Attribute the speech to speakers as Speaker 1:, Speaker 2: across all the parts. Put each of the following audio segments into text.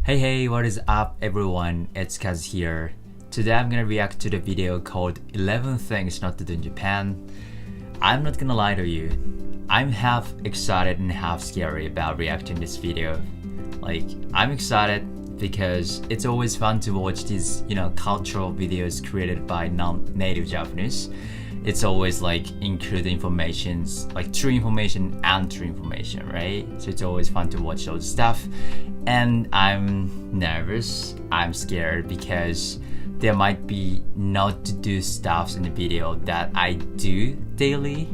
Speaker 1: Hey, what is up everyone? It's Kaz here. Today I'm gonna react to the video called 11 Things Not to Do in Japan. I'm not gonna lie to you, I'm half excited and half scary about reacting this video. I'm excited because it's always fun to watch these, cultural videos created by non-native Japanese. It's always include informations, true information and true information, right? So it's always fun to watch those stuff. And I'm nervous, I'm scared because there might be not to do stuffs in the video that I do daily,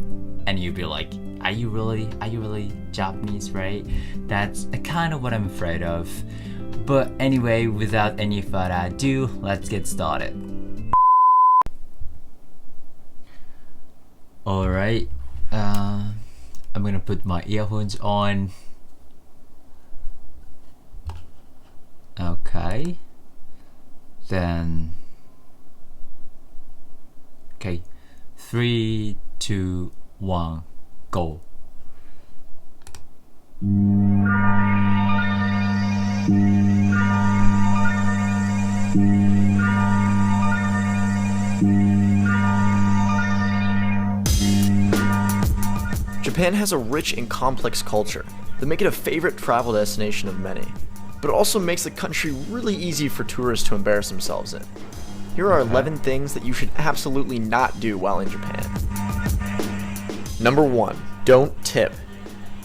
Speaker 1: and you'd be like, are you really Japanese, right? That's kind of what I'm afraid of. But anyway, without any further ado, let's get started. Alright, I'm gonna put my earphones on. Okay, then, okay, 3, 2, 1, go.
Speaker 2: Japan has a rich and complex culture that make it a favorite travel destination of many, but it also makes the country really easy for tourists to embarrass themselves in. Here are 11 things that you should absolutely not do while in Japan. Number 1, don't tip.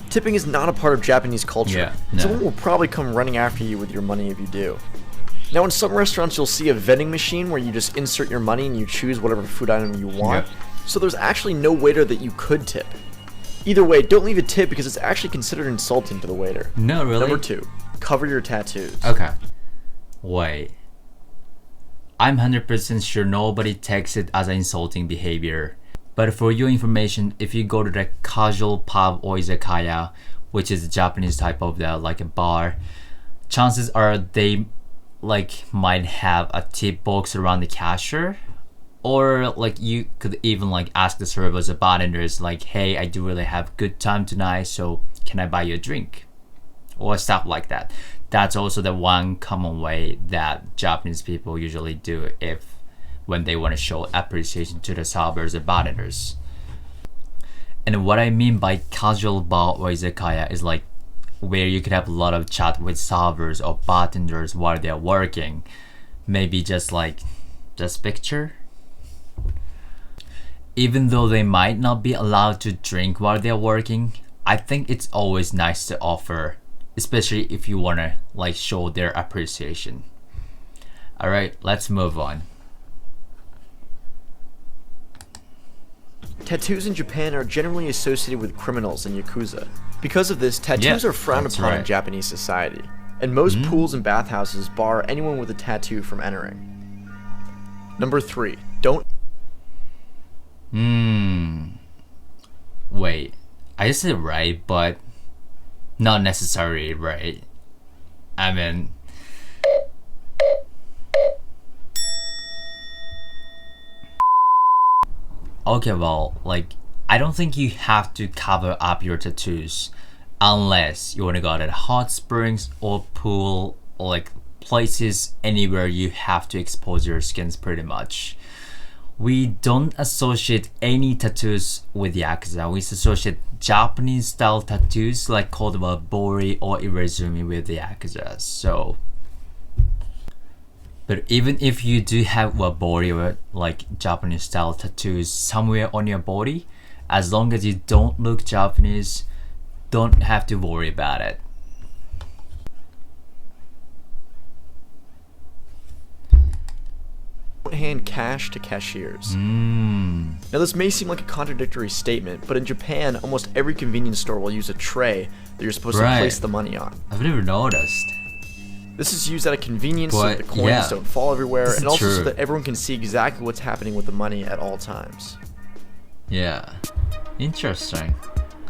Speaker 2: Tipping is not a part of Japanese culture. Someone will probably come running after you with your money if you do. Now in some restaurants you'll see a vending machine where you just insert your money and you choose whatever food item you want, so there's actually no waiter that you could tip. Either way, don't leave a tip because it's actually considered insulting to the waiter.
Speaker 1: No, really?
Speaker 2: Number 2, cover your tattoos.
Speaker 1: Okay. Wait. I'm 100% sure nobody takes it as an insulting behavior. But for your information, if you go to the casual pub or izakaya, which is a Japanese type of a bar, chances are they might have a tip box around the cashier. Or you could even ask the servers, the bartenders, hey, I do really have good time tonight, so can I buy you a drink? Or stuff like that. That's also the one common way that Japanese people usually do when they want to show appreciation to the servers and bartenders. And what I mean by casual bar or izakaya is where you could have a lot of chat with servers or bartenders while they're working. Maybe just picture. Even though they might not be allowed to drink while they're working, I think it's always nice to offer, especially if you want to show their appreciation. Alright, let's move on.
Speaker 2: Tattoos in Japan are generally associated with criminals and yakuza. Because of this, tattoos are frowned upon in Japanese society, and most pools and bathhouses bar anyone with a tattoo from entering. Number 3, don't.
Speaker 1: Wait, I said it right, but not necessarily right. I mean, okay, well, I don't think you have to cover up your tattoos unless you want to go to hot springs or pool, or places anywhere you have to expose your skins pretty much. We don't associate any tattoos with yakuza. We associate Japanese style tattoos called wabori or irezumi with the yakuza. So, but even if you do have wabori or Japanese style tattoos somewhere on your body, as long as you don't look Japanese, don't have to worry about it.
Speaker 2: Hand cash to cashiers. Now this may seem like a contradictory statement, but in Japan, almost every convenience store will use a tray that you're supposed to place the money on.
Speaker 1: I've never noticed.
Speaker 2: This is used out of convenience so that the coins don't fall everywhere, and also so that everyone can see exactly what's happening with the money at all times.
Speaker 1: Yeah, interesting.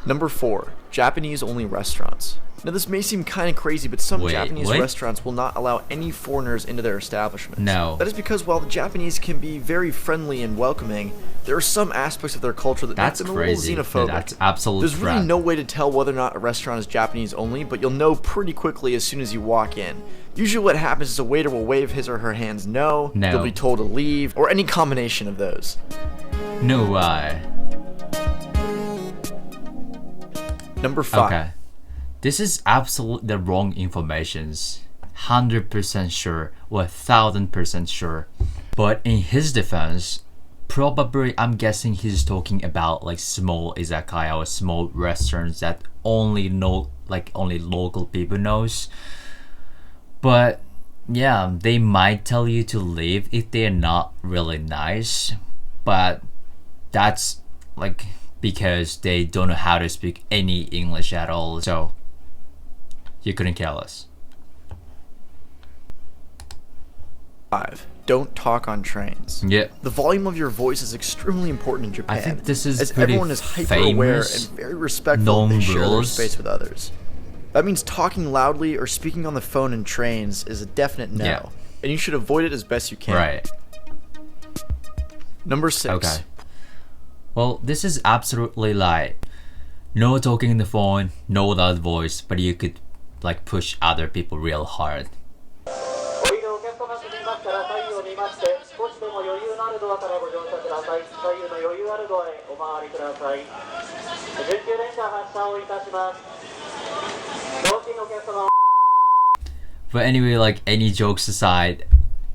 Speaker 2: Number 4, Japanese only restaurants. Now this may seem kind of crazy, but some Japanese restaurants will not allow any foreigners into their establishments.
Speaker 1: No.
Speaker 2: That is because while the Japanese can be very friendly and welcoming, there are some aspects of their culture that make them a little xenophobic.
Speaker 1: That's absolutely
Speaker 2: There's really no way to tell whether or not a restaurant is Japanese only, but you'll know pretty quickly as soon as you walk in. Usually what happens is a waiter will wave his or her hands no, they'll be told to leave, or any combination of those.
Speaker 1: No way.
Speaker 2: Number 5.
Speaker 1: Okay. This is absolutely the wrong informations. 100% sure or 1000% sure. But in his defense, probably I'm guessing he's talking about like small izakaya or small restaurants that only local people knows. But yeah, they might tell you to leave if they're not really nice, but that's like because they don't know how to speak any English at all, so you couldn't care less.
Speaker 2: 5. Don't talk on trains.
Speaker 1: Yeah.
Speaker 2: The volume of your voice is extremely important in Japan.
Speaker 1: I think this is
Speaker 2: as
Speaker 1: pretty
Speaker 2: everyone is hyper-aware and
Speaker 1: famous,
Speaker 2: very respectful
Speaker 1: known
Speaker 2: when they share their
Speaker 1: rules.
Speaker 2: space with others. That means talking loudly or speaking on the phone in trains is a definite no,
Speaker 1: Yeah.
Speaker 2: and you should avoid it as best you can.
Speaker 1: Right.
Speaker 2: Number 6.
Speaker 1: Okay. Well, this is absolutely like no talking on the phone, no loud voice, but you could like push other people real hard. But anyway, like any jokes aside,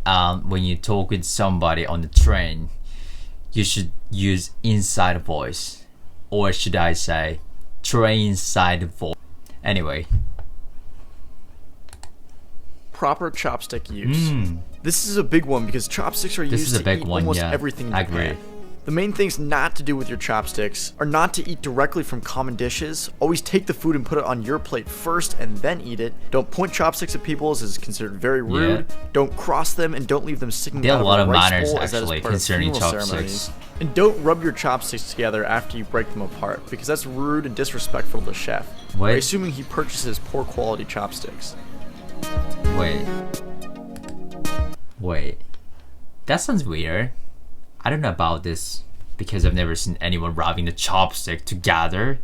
Speaker 1: when you talk with somebody on the train, you should use inside voice, or should I say, train side voice. Anyway.
Speaker 2: Proper chopstick use. This is a big one because chopsticks are used to eat almost everything in Japan. The main things not to do with your chopsticks are not to eat directly from common dishes. Always take the food and put it on your plate first and then eat it. Don't point chopsticks at people as is considered very rude. Yeah. Don't cross them and don't leave them sticking out of a rice bowl as that is part of funeral ceremonies. And don't rub your chopsticks together after you break them apart because that's rude and disrespectful to the chef. By assuming he purchases poor quality chopsticks.
Speaker 1: Wait. That sounds weird. I don't know about this because I've never seen anyone rubbing the chopstick together.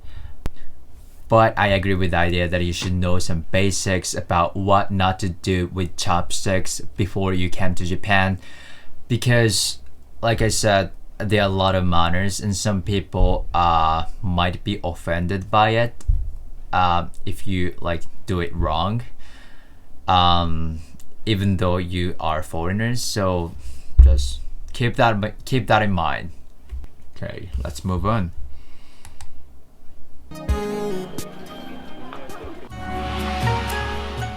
Speaker 1: But I agree with the idea that you should know some basics about what not to do with chopsticks before you come to Japan. Because, like I said, there are a lot of manners and some people might be offended by it if you like do it wrong. Even though you are foreigners, so just keep that in mind. Okay, let's move on.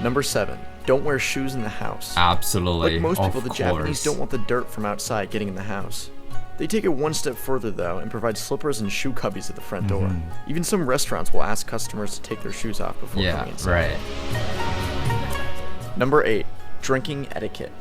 Speaker 2: Number 7. Don't wear shoes in the house.
Speaker 1: Absolutely.
Speaker 2: Like most people, the
Speaker 1: course.
Speaker 2: Japanese don't want the dirt from outside getting in the house. They take it one step further though and provide slippers and shoe cubbies at the front door. Even some restaurants will ask customers to take their shoes off before coming inside.
Speaker 1: Right.
Speaker 2: Number 8. Drinking etiquette.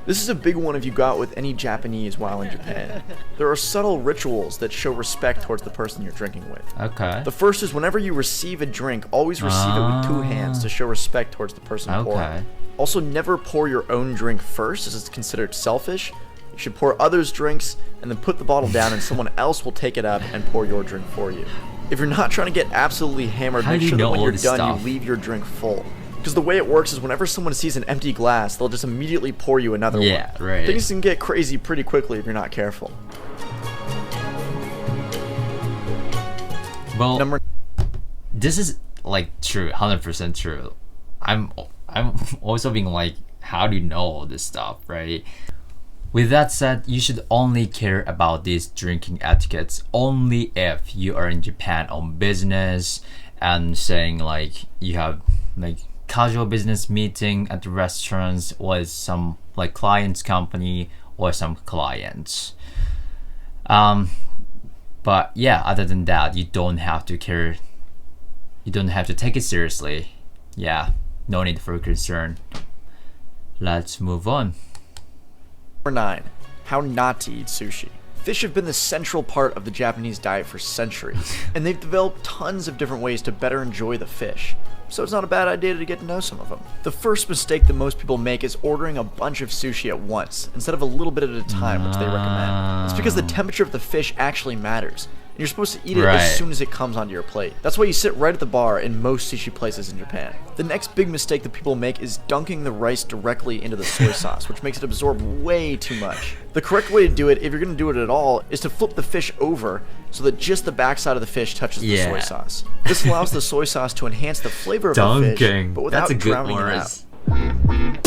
Speaker 2: This is a big one if you go out with any Japanese while in Japan. There are subtle rituals that show respect towards the person you're drinking with.
Speaker 1: Okay.
Speaker 2: The first is whenever you receive a drink, always receive it with 2 hands to show respect towards the person pouring. Also, never pour your own drink first as it's considered selfish. You should pour others' drinks and then put the bottle down and someone else will take it up and pour your drink for you. If you're not trying to get absolutely hammered, make sure that when you're done, you leave your drink full. Because the way it works is whenever someone sees an empty glass, they'll just immediately pour you another one.
Speaker 1: Yeah, right.
Speaker 2: Things can get crazy pretty quickly if you're not careful.
Speaker 1: Well, this is like true, 100% true. I'm also being like, how do you know all this stuff, right? With that said, you should only care about these drinking etiquettes only if you are in Japan on business and saying like you have like casual business meeting at the restaurants or some like client's company or some clients. But yeah, other than that, you don't have to care. You don't have to take it seriously. Yeah, no need for concern. Let's move on.
Speaker 2: Number 9. How not to eat sushi. Fish have been the central part of the Japanese diet for centuries, and they've developed tons of different ways to better enjoy the fish. So it's not a bad idea to get to know some of them. The first mistake that most people make is ordering a bunch of sushi at once, instead of a little bit at a time, which they recommend. It's because the temperature of the fish actually matters. You're supposed to eat it
Speaker 1: Right.
Speaker 2: as soon as it comes onto your plate. That's why you sit right at the bar in most sushi places in Japan. The next big mistake that people make is dunking the rice directly into the soy sauce, which makes it absorb way too much. The correct way to do it, if you're going to do it at all, is to flip the fish over so that just the backside of the fish touches the soy sauce. This allows the soy sauce to enhance the flavor of the fish, but without
Speaker 1: That's a good
Speaker 2: drowning it
Speaker 1: word.
Speaker 2: out.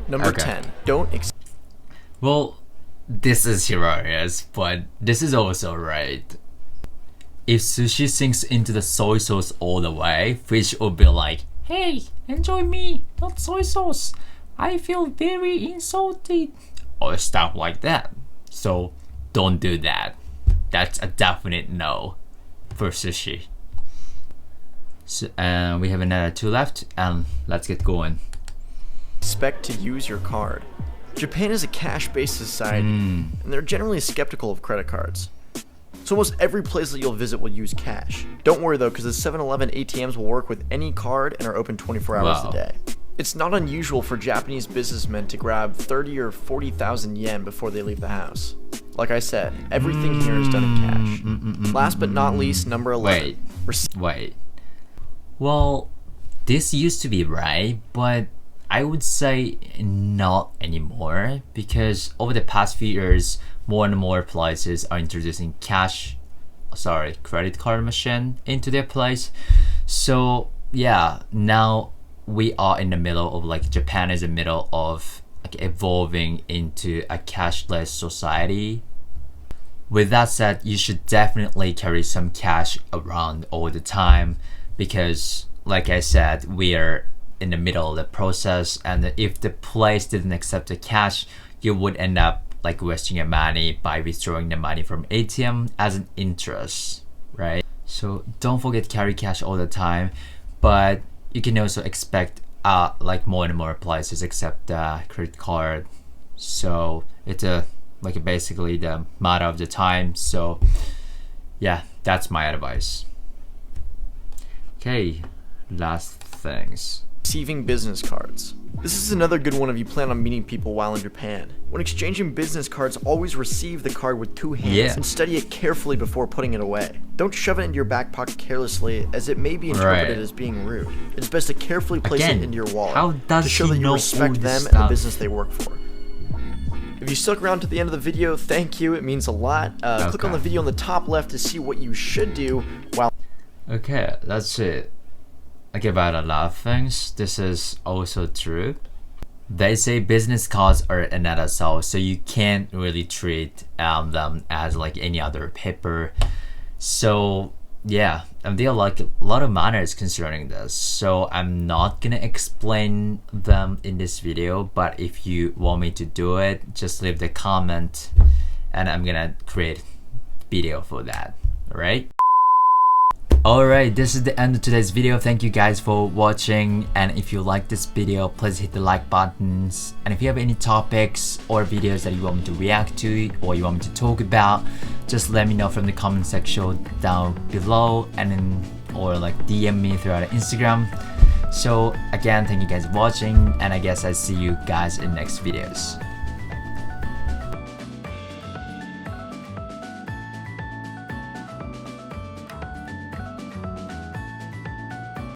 Speaker 2: Number 10.
Speaker 1: Well, this is hilarious, but this is also right. If sushi sinks into the soy sauce all the way, fish will be like, "Hey, enjoy me, not soy sauce. I feel very insulted." Or stuff like that. So don't do that. That's a definite no for sushi. So, we have another 2 left, and let's get going.
Speaker 2: Expect to use your card. Japan is a cash-based society, and they're generally skeptical of credit cards. So almost every place that you'll visit will use cash. Don't worry though, because the 7-Eleven ATMs will work with any card and are open 24 hours a day. It's not unusual for Japanese businessmen to grab 30 or 40,000 yen before they leave the house. Like I said, everything here is done in cash. Last but not least, number 11.
Speaker 1: Wait. Well, this used to be right, but I would say not anymore, because over the past few years, more and more places are introducing credit card machine into their place. So yeah, now we are in the middle of Japan is in the middle of evolving into a cashless society. With that said, you should definitely carry some cash around all the time, because like I said, we are in the middle of the process, and if the place didn't accept the cash, you would end up wasting your money by withdrawing the money from ATM as an interest, right? So don't forget to carry cash all the time, but you can also expect more and more places accept the credit card. So it's basically the matter of the time. So yeah, that's my advice. Okay, last things.
Speaker 2: Receiving business cards. This is another good one if you plan on meeting people while in Japan. When exchanging business cards, always receive the card with 2 hands and study it carefully before putting it away. Don't shove it into your back pocket carelessly, as it may be interpreted as being rude. It's best to carefully place it into your wallet to show that you respect them and the business they work for. If you stuck around to the end of the video, thank you, it means a lot. Click on the video on the top left to see what you should do while...
Speaker 1: Okay, that's it. About a lot of things, this is also true. They say business cards are another soul, so you can't really treat them as any other paper. So yeah, and there are a lot of manners concerning this, so I'm not gonna explain them in this video, but if you want me to do it, just leave the comment and I'm gonna create video for that. Alright? Alright, this is the end of today's video. Thank you guys for watching, and if you like this video, please hit the like buttons, and if you have any topics or videos that you want me to react to or you want me to talk about, just let me know from the comment section down below, and then or DM me throughout Instagram. So again, thank you guys for watching, and I guess I see you guys in next videos.